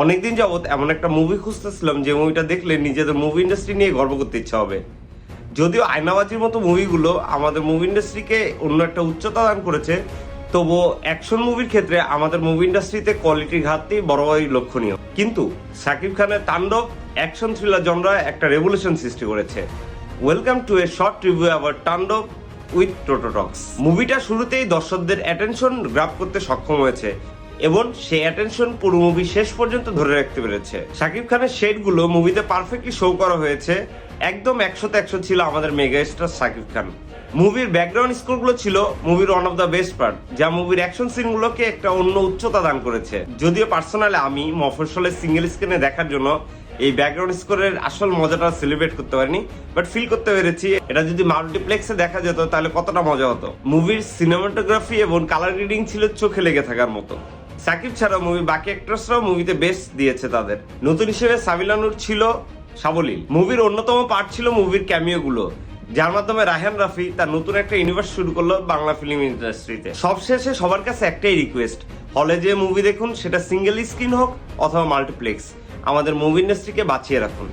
অনেকদিন যাবত এমন একটা মুভি খুঁজতেছিলাম যে মুভিটা দেখলে নিজেদের মুভি ইন্ডাস্ট্রি নিয়ে গর্ব করতে ইচ্ছা হবে। যদিও আয়নাবাজির মতো মুভিগুলো আমাদের মুভি ইন্ডাস্ট্রিকে অন্য একটা উচ্চতা দান করেছে, তবুও অ্যাকশন মুভির ক্ষেত্রে আমাদের মুভি ইন্ডাস্ট্রিতে কোয়ালিটির ঘাটতি বড়ই লক্ষণীয়। কিন্তু শাকিব খানের তাণ্ডব অ্যাকশন থ্রিলার জনরা একটা রেভলিউশন সৃষ্টি করেছে। Welcome to a short review about তাণ্ডব উইথ টোটোটক্স। মুভিটা শুরুতেই দর্শকদের অ্যাটেনশন গ্রাব করতে সক্ষম হয়েছে এবং সেই অ্যাটেনশন পুরো মুভি শেষ পর্যন্ত ধরে রাখতে পেরেছে। শাকিব খানের শেডগুলো মুভিতে পারফেক্টলি শো করা হয়েছে। একদম 100তে 100 ছিল আমাদের মেগা স্টার শাকিব খান। মুভির ব্যাকগ্রাউন্ড স্কোরগুলো ছিল মুভির one of the best part, যা মুভির অ্যাকশন সিনগুলোকে একটা অন্য উচ্চতা দান করেছে। যদিও পার্সোনালি আমি মফস্বলের সিঙ্গেল স্ক্রিনে দেখার জন্য এই ব্যাকগ্রাউন্ড স্কোরের আসল মজাটা সেলিব্রেট করতে পারিনি, বাট ফিল করতে পেরেছি এটা যদি মাল্টিপ্লেক্সে দেখা যেত তাহলে কতটা মজা হতো। মুভির সিনেমাটোগ্রাফি এবং কালার গ্রেডিং ছিল চোখে লেগে থাকার মতো। সাকিব ছাড়াও মুভির বাকি অ্যাক্টরসরাও মুভিতে বেস্ট দিয়েছে তাদের। নতুন হিসেবে সাবিলা নূর ছিল সাবলীল। মুভির অন্যতম পার্ট ছিল মুভির ক্যামিওগুলো, যার মাধ্যমে রায়হান রাফি তার নতুন একটা ইউনিভার্স শুরু করলো বাংলা ফিল্ম ইন্ডাস্ট্রিতে। সবশেষে সবার কাছে একটাই রিকোয়েস্ট, হলে যে মুভি দেখুন সেটা সিঙ্গেল স্ক্রিন হোক অথবা মাল্টিপ্লেক্স, আমাদের মুভি ইন্ডাস্ট্রিকে বাঁচিয়ে রাখুন।